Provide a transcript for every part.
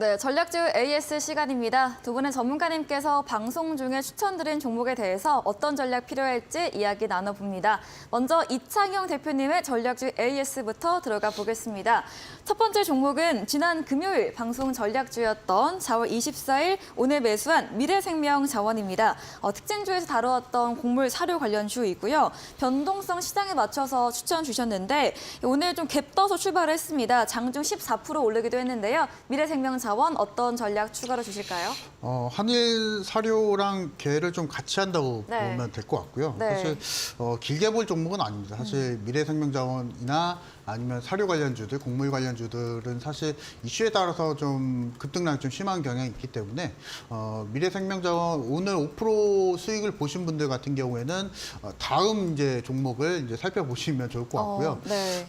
네, 전략주 AS 시간입니다. 두 분의 전문가님께서 방송 중에 추천드린 종목에 대해서 어떤 전략 필요할지 이야기 나눠봅니다. 먼저 이창영 대표님의 전략주 AS부터 들어가 보겠습니다. 첫 번째 종목은 지난 금요일 방송 전략주였던 4월 24일 오늘 매수한 미래생명자원입니다. 특징주에서 다루었던 곡물 사료 관련 주이고요. 변동성 시장에 맞춰서 추천 주셨는데 오늘 좀 갭 떠서 출발을 했습니다. 장중 14% 오르기도 했는데요. 미래생명자원 어떤 전략 추가로 주실까요? 한일 사료랑 개를 좀 같이 한다고 네. 보면 될 것 같고요. 네. 사실 길게 볼 종목은 아닙니다. 사실 미래생명자원이나 아니면 사료 관련주들, 곡물 관련주들은 사실 이슈에 따라서 좀 급등량이 좀 심한 경향이 있기 때문에 미래생명자원 오늘 5% 수익을 보신 분들 같은 경우에는 다음 이제 종목을 이제 살펴보시면 좋을 것 같고요. 네.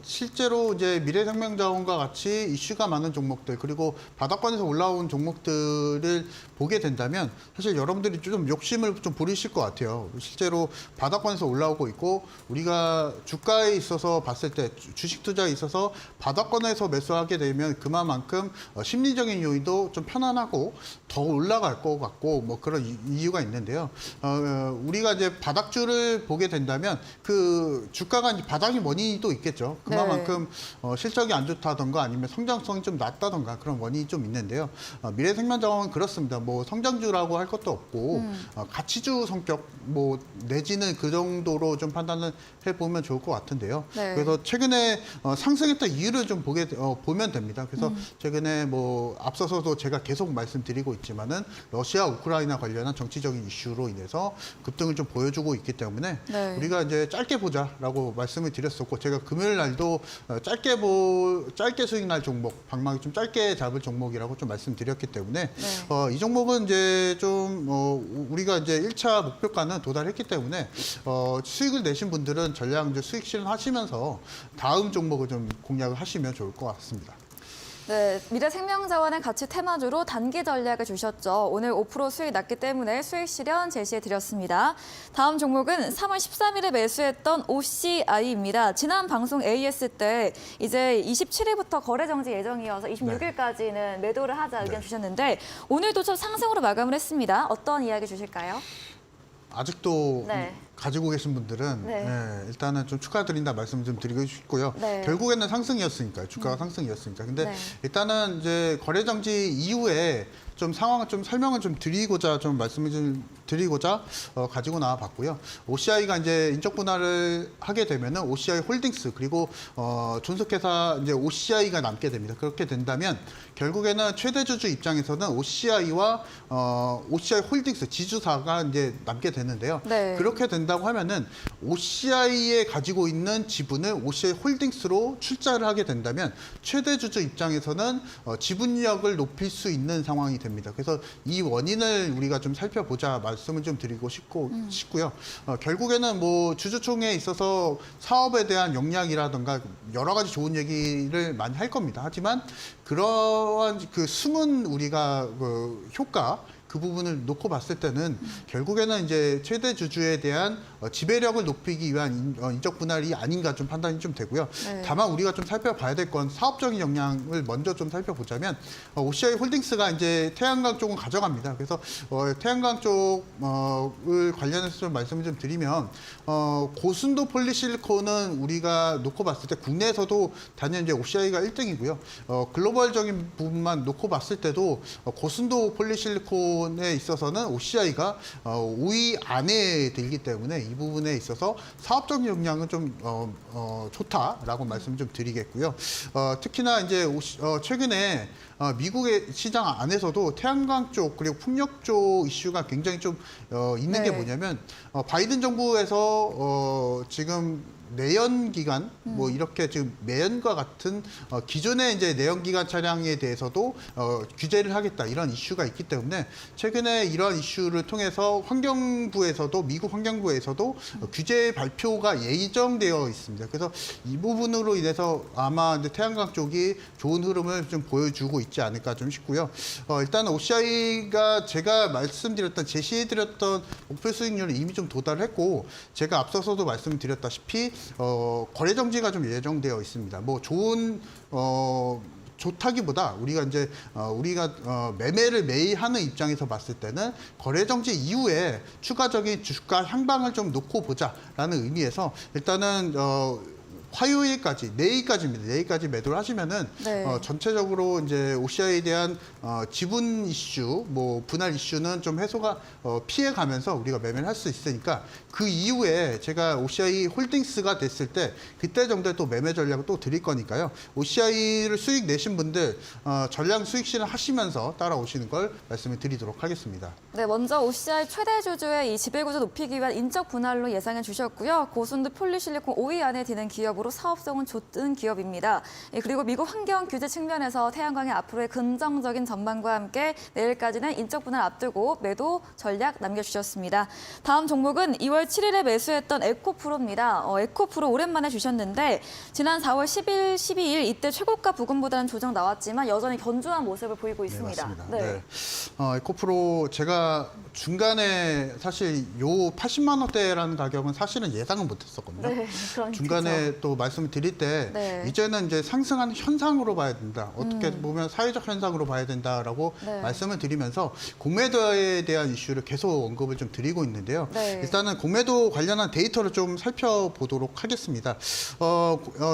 실제로 이제 미래생명자원과 같이 이슈가 많은 종목들 그리고 바닥권에서 올라온 종목들을 보게 된다면 사실 여러분들이 좀 욕심을 좀 부리실 것 같아요. 실제로 바닥권에서 올라오고 있고 우리가 주가에 있어서 봤을 때 주식 투자에 있어서 바닥권에서 매수하게 되면 그만큼 심리적인 요인도 좀 편안하고 더 올라갈 것 같고 뭐 그런 이유가 있는데요. 우리가 이제 바닥주를 보게 된다면 그 주가가 이제 바닥이 원인이 또 있겠죠. 그만큼 실적이 안 좋다던가 아니면 성장성이 좀 낮다던가 그런 원인이 좀 있는데요. 미래생명자원은 그렇습니다. 뭐 성장주라고 할 것도 없고 가치주 성격 뭐 내지는 그 정도로 좀 판단을 해보면 좋을 것 같은데요. 네. 그래서 최근에 상승했던 이유를 좀 보면 됩니다. 그래서 최근에 뭐 앞서서도 제가 계속 말씀드리고 있지만은 러시아 우크라이나 관련한 정치적인 이슈로 인해서 급등을 좀 보여주고 있기 때문에 네. 우리가 이제 짧게 보자라고 말씀을 드렸었고 제가 금요일 날도 짧게 수익 날 종목 방망이 좀 짧게 잡을 종목이라고 좀 말씀드렸기 때문에 이 종목은 이제 좀 우리가 이제 1차 목표가는 도달했기 때문에 수익을 내신 분들은 전량 이제 수익 실현하시면서 다음 종목을 좀 공략을 하시면 좋을 것 같습니다. 네, 미래생명자원의 가치 테마주로 단기 전략을 주셨죠. 오늘 5% 수익 났기 때문에 수익 실현 제시해드렸습니다. 다음 종목은 3월 13일에 매수했던 OCI입니다. 지난 방송 AS 때 이제 27일부터 거래 정지 예정이어서 26일까지는 매도를 하자 의견 주셨는데 오늘도 좀 상승으로 마감을 했습니다. 어떤 이야기 주실까요? 아직도 가지고 계신 분들은 일단은 좀 축하드린다 말씀 좀 드리고 싶고요. 결국에는 상승이었으니까요. 주가가 상승이었으니까. 근데 일단은 이제 거래 정지 이후에 좀 상황을 좀 설명을 좀 드리고자 좀 말씀을 좀 드리고자 가지고 나와 봤고요. OCI가 이제 인적 분할을 하게 되면은 OCI 홀딩스 그리고 존속회사 이제 OCI가 남게 됩니다. 그렇게 된다면 결국에는 최대 주주 입장에서는 OCI와 OCI 홀딩스 지주사가 이제 남게 되는데요. 그렇게 된다고 하면은 OCI에 가지고 있는 지분을 OCI 홀딩스로 출자를 하게 된다면 최대 주주 입장에서는 지분력을 높일 수 있는 상황이 됩니다. 그래서 이 원인을 우리가 좀 살펴보자 말씀을 좀 드리고 싶고요. 결국에는 뭐 주주총회에 있어서 사업에 대한 역량이라든가 여러 가지 좋은 얘기를 많이 할 겁니다. 하지만 그러한 그 숨은 우리가 그 효과 그 부분을 놓고 봤을 때는 결국에는 이제 최대 주주에 대한 지배력을 높이기 위한 인적 분할이 아닌가 좀 판단이 좀 되고요. 다만 우리가 좀 살펴봐야 될 건 사업적인 역량을 먼저 좀 살펴보자면 OCI 홀딩스가 이제 태양광 쪽은 가져갑니다. 그래서 태양광 쪽을 관련해서 좀 말씀을 좀 드리면 고순도 폴리실리콘은 우리가 놓고 봤을 때 국내에서도 단연 이제 OCI가 1등이고요. 글로벌적인 부분만 놓고 봤을 때도 고순도 폴리실리콘 에 있어서는 OCI가 5위 안에 들기 때문에 이 부분에 있어서 사업적 역량은 좀 좋다라고 말씀 좀 드리겠고요. 특히나 이제 최근에 미국의 시장 안에서도 태양광 쪽 그리고 풍력 쪽 이슈가 굉장히 좀 있는 게 뭐냐면 바이든 정부에서 지금 내연기관 뭐 이렇게 지금 매연과 같은 기존의 이제 내연기관 차량에 대해서도 규제를 하겠다 이런 이슈가 있기 때문에 최근에 이러한 이슈를 통해서 환경부에서도 미국 환경부에서도 규제 발표가 예정되어 있습니다. 그래서 이 부분으로 인해서 아마 이제 태양광 쪽이 좋은 흐름을 좀 보여주고 있지 않을까 좀 싶고요. 일단 OCI가 제가 말씀드렸던 제시해드렸던 목표 수익률을 이미 좀 도달했고 제가 앞서서도 말씀드렸다시피 거래 정지가 좀 예정되어 있습니다. 뭐 좋은 좋다기보다 우리가 이제 매매를 매일 하는 입장에서 봤을 때는 거래 정지 이후에 추가적인 주가 향방을 좀 놓고 보자라는 의미에서 일단은 화요일까지, 내일까지입니다. 내일까지 매도를 하시면은 네. 전체적으로 이제 OCI에 대한 지분 이슈, 뭐 분할 이슈는 좀 해소가 피해가면서 우리가 매매를 할 수 있으니까 그 이후에 제가 OCI 홀딩스가 됐을 때 그때 정도에 또 매매 전략을 또 드릴 거니까요. OCI를 수익 내신 분들 전량 수익 실현 하시면서 따라오시는 걸 말씀을 드리도록 하겠습니다. 네, 먼저 OCI 최대 주주의 이 지배구조 높이기 위한 인적 분할로 예상해 주셨고요. 고순도 폴리실리콘 5위 안에 드는 기업으로 사업성은 좋은 기업입니다. 그리고 미국 환경 규제 측면에서 태양광의 앞으로의 긍정적인 전망과 함께 내일까지는 인적 분할 앞두고 매도 전략 남겨주셨습니다. 다음 종목은 2월 7일에 매수했던 에코프로입니다. 에코프로 오랜만에 주셨는데 지난 4월 10일, 12일 이때 최고가 부근보다는 조정 나왔지만 여전히 견조한 모습을 보이고 있습니다. 네, 맞습니다. 네. 에코프로 제가 중간에 사실 요 80만 원대라는 가격은 사실은 예상은 못했었거든요. 네, 중간에 또 말씀을 드릴 때 네. 이제는 이제 상승한 현상으로 봐야 된다. 어떻게 보면 사회적 현상으로 봐야 된다라고 네. 말씀을 드리면서 공매도에 대한 이슈를 계속 언급을 좀 드리고 있는데요. 네. 일단은 공매도 관련한 데이터를 좀 살펴보도록 하겠습니다.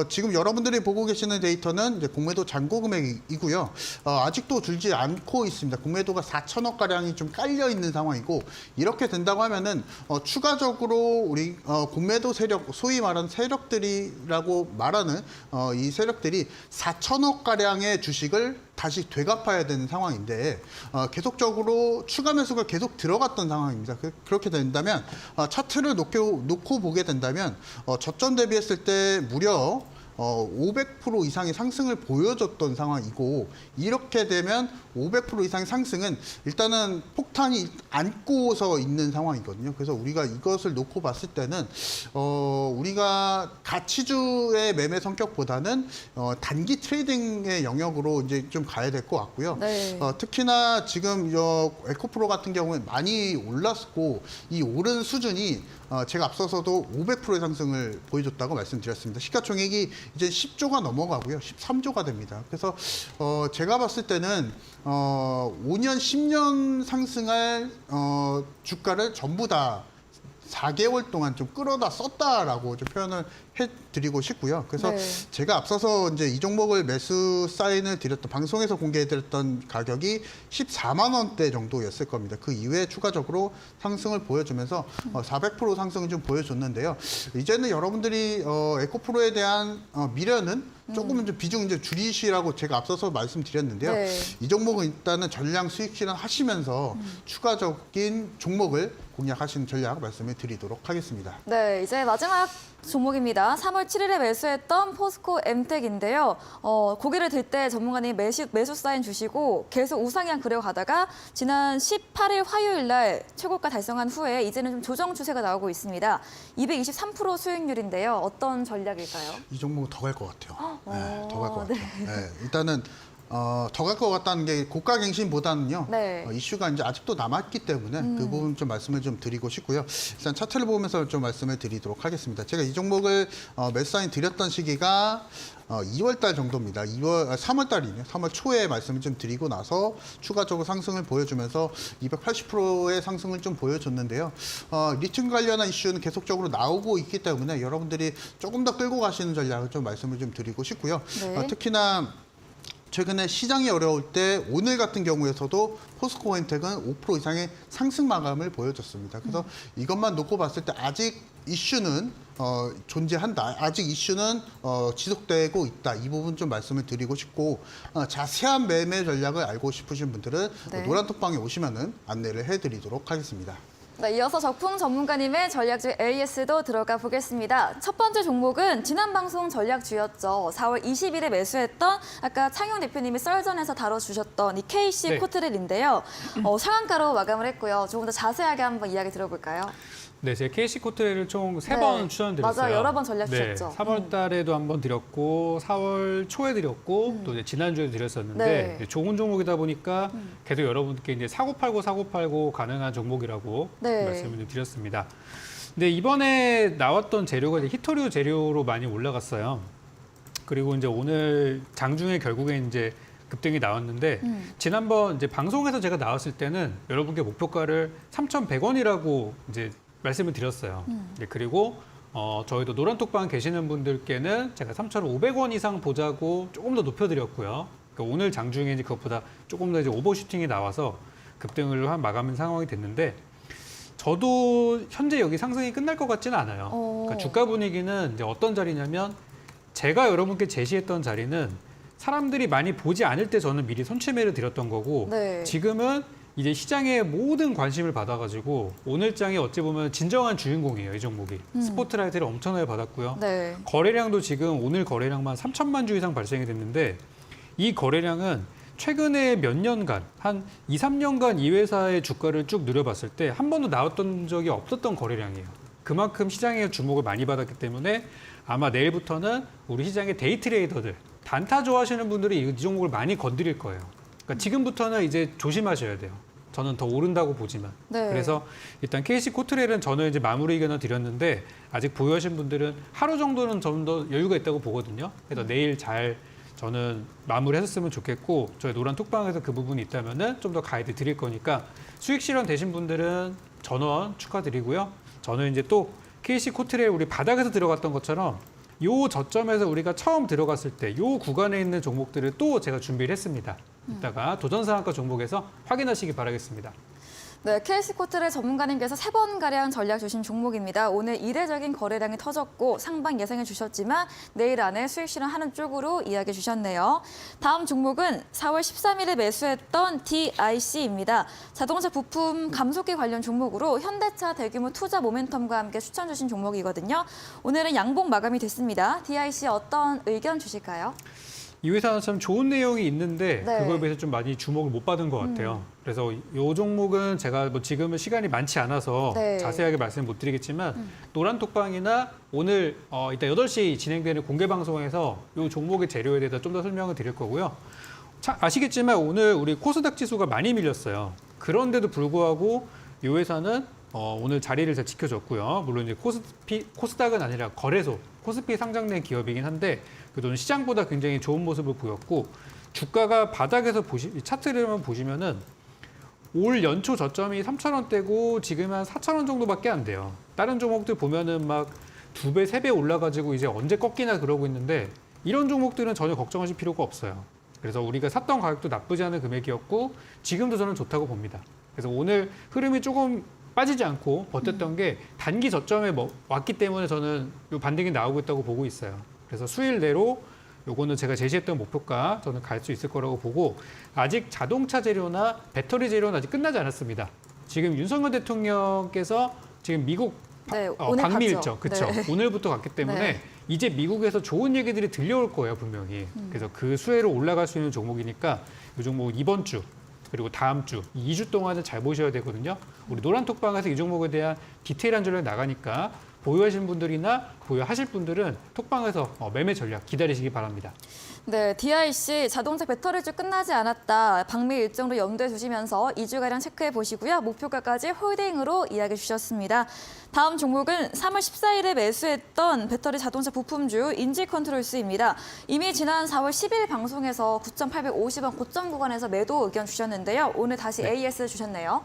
지금 여러분들이 보고 계시는 데이터는 이제 공매도 잔고 금액이고요. 아직도 줄지 않고 있습니다. 공매도가 4천억 가량이 좀 깔려 있는 상황이고 이렇게 된다고 하면은 추가적으로 우리 공매도 세력, 소위 말하는 세력들이라고 말하는 이 세력들이 4천억 가량의 주식을 다시 되갚아야 되는 상황인데 계속적으로 추가 매수가 계속 들어갔던 상황입니다. 그렇게 된다면 차트를 놓고 보게 된다면 저점 대비했을 때 무려 500% 이상의 상승을 보여줬던 상황이고 이렇게 되면 500% 이상의 상승은 일단은 폭탄이 안고서 있는 상황이거든요. 그래서 우리가 이것을 놓고 봤을 때는 우리가 가치주의 매매 성격보다는 단기 트레이딩의 영역으로 이제 좀 가야 될 것 같고요. 네. 특히나 지금 에코프로 같은 경우는 많이 올랐고 이 오른 수준이 제가 앞서서도 500%의 상승을 보여줬다고 말씀드렸습니다. 시가총액이 이제 10조가 넘어가고요. 13조가 됩니다. 그래서 제가 봤을 때는 5년, 10년 상승할 주가를 전부 다 4개월 동안 좀 끌어다 썼다라고 좀 표현을 해드리고 싶고요. 그래서 네. 제가 앞서서 이제 이 종목을 매수 사인을 드렸던 방송에서 공개해드렸던 가격이 14만 원대 정도였을 겁니다. 그 이후에 추가적으로 상승을 보여주면서 400% 상승을 좀 보여줬는데요. 이제는 여러분들이 에코프로에 대한 미련은 조금은 좀 비중 이제 줄이시라고 제가 앞서서 말씀드렸는데요. 네. 이 종목은 일단은 전량 수익 실현하시면서 추가적인 종목을 공략하시는 전략 말씀을 드리도록 하겠습니다. 네, 이제 마지막 종목입니다. 3월 7일에 매수했던 포스코 엠텍인데요. 고개를 들 때 전문가님 매수 사인 주시고 계속 우상향 그려가다가 지난 18일 화요일 날 최고가 달성한 후에 이제는 좀 조정 추세가 나오고 있습니다. 223% 수익률인데요. 어떤 전략일까요? 이 종목은 더 갈 것 같아요. 네, 더 갈 것 네. 같아요. 네, 일단은 더 갈 것 같다는 게 고가갱신보다는요. 네. 이슈가 이제 아직도 남았기 때문에 그 부분 좀 말씀을 좀 드리고 싶고요. 일단 차트를 보면서 좀 말씀을 드리도록 하겠습니다. 제가 이 종목을 매수 사인 드렸던 시기가 2월 달 정도입니다. 3월 달이네요. 3월 초에 말씀을 좀 드리고 나서 추가적으로 상승을 보여주면서 280%의 상승을 좀 보여줬는데요. 리튬 관련한 이슈는 계속적으로 나오고 있기 때문에 여러분들이 조금 더 끌고 가시는 전략을 좀 말씀을 좀 드리고 싶고요. 네. 특히나 최근에 시장이 어려울 때 오늘 같은 경우에서도 포스코 엠텍은 5% 이상의 상승 마감을 보여줬습니다. 그래서 이것만 놓고 봤을 때 아직 이슈는 존재한다. 아직 이슈는 지속되고 있다. 이 부분 좀 말씀을 드리고 싶고 자세한 매매 전략을 알고 싶으신 분들은 네. 노란톡방에 오시면은 안내를 해드리도록 하겠습니다. 네, 이어서 적풍 전문가님의 전략주 AS도 들어가 보겠습니다. 첫 번째 종목은 지난 방송 전략주였죠. 4월 20일에 매수했던 아까 창영 대표님이 썰전에서 다뤄주셨던 이 KC 네. 코트렐인데요. 상한가로 마감을 했고요. 조금 더 자세하게 한번 이야기 들어볼까요? 네, 제가 KC 코트레를 총 3번 네. 추천드렸어요. 맞아요. 여러 번 전략 네, 주셨죠. 3월 달에도 한번 드렸고 4월 초에 드렸고 또 이제 지난주에 드렸었는데 네. 이제 좋은 종목이다 보니까 계속 여러분께 이제 사고 팔고 가능한 종목이라고 네. 말씀을 좀 드렸습니다. 근데 이번에 나왔던 재료가 이제 히토류 재료로 많이 올라갔어요. 그리고 이제 오늘 장중에 결국에 이제 급등이 나왔는데 지난번 이제 방송에서 제가 나왔을 때는 여러분께 목표가를 3,100원이라고 이제 말씀을 드렸어요. 네, 그리고 저희도 노란톡방 계시는 분들께는 제가 3,500원 이상 보자고 조금 더 높여드렸고요. 그러니까 오늘 장중에 이제 그것보다 조금 더 이제 오버슈팅이 나와서 급등을 한 마감인 상황이 됐는데 저도 현재 여기 상승이 끝날 것 같지는 않아요. 그러니까 주가 분위기는 이제 어떤 자리냐면 제가 여러분께 제시했던 자리는 사람들이 많이 보지 않을 때 저는 미리 선취매를 드렸던 거고 네. 지금은 이제 시장의 모든 관심을 받아가지고 오늘 장에 어찌 보면 진정한 주인공이에요. 이 종목이. 스포트라이트를 엄청나게 받았고요. 네. 거래량도 지금 오늘 거래량만 3천만 주 이상 발생이 됐는데 이 거래량은 최근에 몇 년간 한 2, 3년간 이 회사의 주가를 쭉 누려봤을 때 한 번도 나왔던 적이 없었던 거래량이에요. 그만큼 시장의 주목을 많이 받았기 때문에 아마 내일부터는 우리 시장의 데이 트레이더들, 단타 좋아하시는 분들이 이 종목을 많이 건드릴 거예요. 그러니까 지금부터는 이제 조심하셔야 돼요. 저는 더 오른다고 보지만. 네. 그래서 일단 KC 코트레일은 저는 이제 마무리 의견을 드렸는데 아직 보유하신 분들은 하루 정도는 좀 더 여유가 있다고 보거든요. 그래서 내일 잘 저는 마무리했었으면 좋겠고 저희 노란 톡방에서 그 부분이 있다면은 좀 더 가이드 드릴 거니까 수익 실현 되신 분들은 전원 축하드리고요. 저는 이제 또 KC 코트레일 우리 바닥에서 들어갔던 것처럼 요 저점에서 우리가 처음 들어갔을 때 요 구간에 있는 종목들을 또 제가 준비를 했습니다. 이따가 도전상한가 종목에서 확인하시기 바라겠습니다. 네, KC코트레일 전문가님께서 3번가량 전략 주신 종목입니다. 오늘 이례적인 거래량이 터졌고 상방 예상해 주셨지만 내일 안에 수익 실현하는 쪽으로 이야기해 주셨네요. 다음 종목은 4월 13일에 매수했던 DIC입니다. 자동차 부품 감속기 관련 종목으로 현대차 대규모 투자 모멘텀과 함께 추천 주신 종목이거든요. 오늘은 양봉 마감이 됐습니다. DIC 어떤 의견 주실까요? 이 회사는 참 좋은 내용이 있는데 네. 그거에 비해서 좀 많이 주목을 못 받은 것 같아요. 그래서 이 종목은 제가 뭐 지금은 시간이 많지 않아서 네. 자세하게 말씀 못 드리겠지만 노란톡방이나 오늘 이따 8시 진행되는 공개 방송에서 이 종목의 재료에 대해서 좀 더 설명을 드릴 거고요. 아시겠지만 오늘 우리 코스닥 지수가 많이 밀렸어요. 그런데도 불구하고 이 회사는 오늘 자리를 잘 지켜줬고요. 물론 이제 코스닥은 아니라 거래소, 코스피 상장된 기업이긴 한데 그래도 시장보다 굉장히 좋은 모습을 보였고 주가가 바닥에서 차트를 보시면은 올 연초 저점이 3,000원대고 지금 한 4,000원 정도밖에 안 돼요. 다른 종목들 보면은 막 2배, 3배 올라가지고 이제 언제 꺾이나 그러고 있는데 이런 종목들은 전혀 걱정하실 필요가 없어요. 그래서 우리가 샀던 가격도 나쁘지 않은 금액이었고 지금도 저는 좋다고 봅니다. 그래서 오늘 흐름이 조금 빠지지 않고 버텼던 게 단기 저점에 왔기 때문에 저는 이 반등이 나오고 있다고 보고 있어요. 그래서 수일 내로 요거는 제가 제시했던 목표가 저는 갈 수 있을 거라고 보고 아직 자동차 재료나 배터리 재료는 아직 끝나지 않았습니다. 지금 윤석열 대통령께서 지금 미국 네, 오늘 방미 갔죠. 일정, 그렇죠. 네. 오늘부터 갔기 때문에 네. 이제 미국에서 좋은 얘기들이 들려올 거예요, 분명히. 그래서 그 수혜로 올라갈 수 있는 종목이니까 이 종목 이번 주 그리고 다음 주, 2주 동안은 잘 보셔야 되거든요. 우리 노란톡방에서 이 종목에 대한 디테일한 전략 나가니까 보유하신 분들이나 보유하실 분들은 톡방에서 매매 전략 기다리시기 바랍니다. 네, DIC 자동차 배터리주 끝나지 않았다. 방미 일정도 염두에 두시면서 2주가량 체크해 보시고요. 목표가까지 홀딩으로 이야기해 주셨습니다. 다음 종목은 3월 14일에 매수했던 배터리 자동차 부품주 인지컨트롤스입니다. 이미 지난 4월 10일 방송에서 9,850원 고점 구간에서 매도 의견 주셨는데요. 오늘 다시 AS 주셨네요.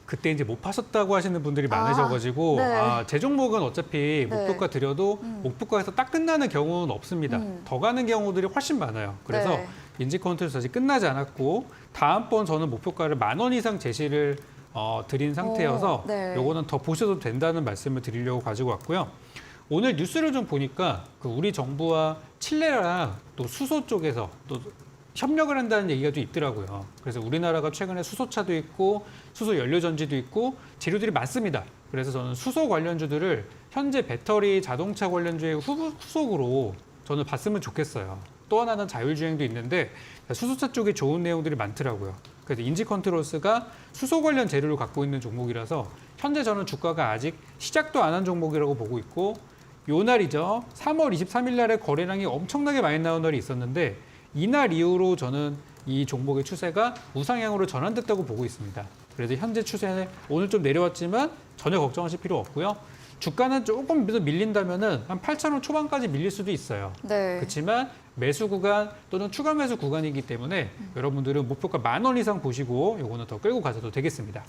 그때 이제 못 파셨다고 하시는 분들이 많으셔가지고 네. 제 종목은 어차피 목표가 드려도 목표가에서 딱 끝나는 경우는 없습니다. 더 가는 경우들이 훨씬 많아요. 그래서 네. 인지컨트롤스 아직 끝나지 않았고 다음번 저는 목표가를 10,000원 이상 제시를 드린 상태여서 네. 요거는 더 보셔도 된다는 말씀을 드리려고 가지고 왔고요. 오늘 뉴스를 좀 보니까 그 우리 정부와 칠레랑 또 수소 쪽에서 또 협력을 한다는 얘기가 좀 있더라고요. 그래서 우리나라가 최근에 수소차도 있고 수소 연료전지도 있고 재료들이 많습니다. 그래서 저는 수소 관련주들을 현재 배터리 자동차 관련주의 후속으로 저는 봤으면 좋겠어요. 또 하나는 자율주행도 있는데 수소차 쪽에 좋은 내용들이 많더라고요. 그래서 인지컨트롤스가 수소 관련 재료를 갖고 있는 종목이라서 현재 저는 주가가 아직 시작도 안 한 종목이라고 보고 있고 요 날이죠. 3월 23일 날에 거래량이 엄청나게 많이 나온 날이 있었는데 이날 이후로 저는 이 종목의 추세가 우상향으로 전환됐다고 보고 있습니다. 그래서 현재 추세는 오늘 좀 내려왔지만 전혀 걱정하실 필요 없고요. 주가는 조금 밀린다면은 한 8,000원 초반까지 밀릴 수도 있어요. 네. 그렇지만 매수 구간 또는 추가 매수 구간이기 때문에 여러분들은 목표가 10,000원 이상 보시고 요거는 더 끌고 가셔도 되겠습니다.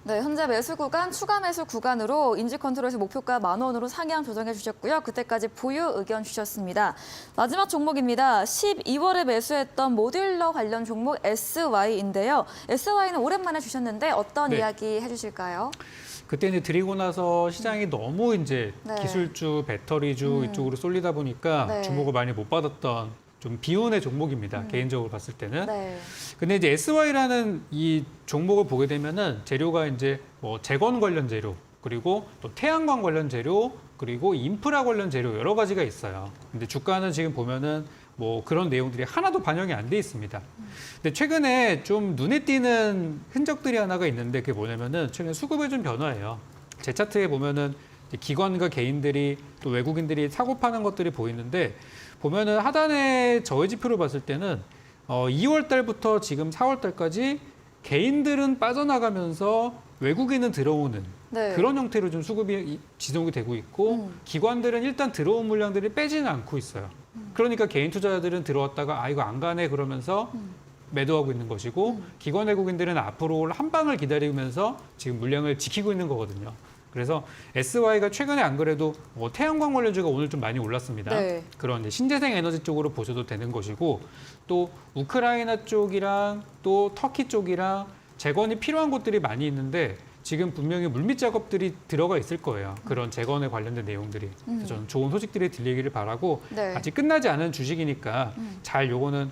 네, 현재 매수 구간, 추가 매수 구간으로 인지컨트롤에서 목표가 10,000원으로 상향 조정해 주셨고요. 그때까지 보유 의견 주셨습니다. 마지막 종목입니다. 12월에 매수했던 모듈러 관련 종목 SY인데요. SY는 오랜만에 주셨는데 어떤 네. 이야기 해주실까요? 그때 이제 드리고 나서 시장이 너무 이제 네. 기술주, 배터리주 이쪽으로 쏠리다 보니까 네. 주목을 많이 못 받았던 좀 비운의 종목입니다. 개인적으로 봤을 때는. 네. 근데 이제 SY라는 이 종목을 보게 되면은 재료가 이제 뭐 재건 관련 재료, 그리고 또 태양광 관련 재료, 그리고 인프라 관련 재료 여러 가지가 있어요. 근데 주가는 지금 보면은 뭐 그런 내용들이 하나도 반영이 안 돼 있습니다. 근데 최근에 좀 눈에 띄는 흔적들이 하나가 있는데 그게 뭐냐면은 최근 수급의 좀 변화예요. 제 차트에 보면은 이제 기관과 개인들이 또 외국인들이 사고 파는 것들이 보이는데 보면은 하단의 저해 지표를 봤을 때는 2월 달부터 지금 4월 달까지 개인들은 빠져나가면서 외국인은 들어오는 네. 그런 형태로 좀 수급이 지속이 되고 있고 기관들은 일단 들어온 물량들이 빼지는 않고 있어요. 그러니까 개인 투자자들은 들어왔다가 아 이거 안 가네 그러면서 매도하고 있는 것이고 기관 외국인들은 앞으로 한 방을 기다리면서 지금 물량을 지키고 있는 거거든요. 그래서 SY가 최근에 안 그래도 태양광 관련주가 오늘 좀 많이 올랐습니다. 네. 그런 이제 신재생 에너지 쪽으로 보셔도 되는 것이고 또 우크라이나 쪽이랑 또 터키 쪽이랑 재건이 필요한 곳들이 많이 있는데 지금 분명히 물밑 작업들이 들어가 있을 거예요. 그런 재건에 관련된 내용들이. 그래서 저는 좋은 소식들이 들리기를 바라고 네. 아직 끝나지 않은 주식이니까 잘 요거는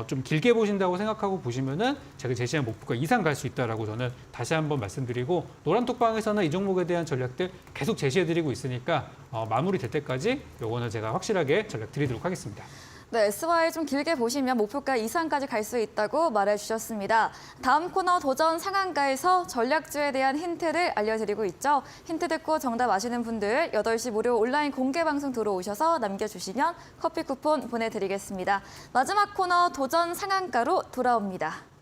좀 길게 보신다고 생각하고 보시면은 제가 제시한 목표가 이상 갈 수 있다라고 저는 다시 한번 말씀드리고 노란톡방에서는 이 종목에 대한 전략들 계속 제시해드리고 있으니까 마무리될 때까지 요거는 제가 확실하게 전략 드리도록 하겠습니다. 네, SY 좀 길게 보시면 목표가 이상까지 갈 수 있다고 말해주셨습니다. 다음 코너 도전 상한가에서 전략주에 대한 힌트를 알려드리고 있죠. 힌트 듣고 정답 아시는 분들 8시 무료 온라인 공개 방송 들어오셔서 남겨주시면 커피 쿠폰 보내드리겠습니다. 마지막 코너 도전 상한가로 돌아옵니다.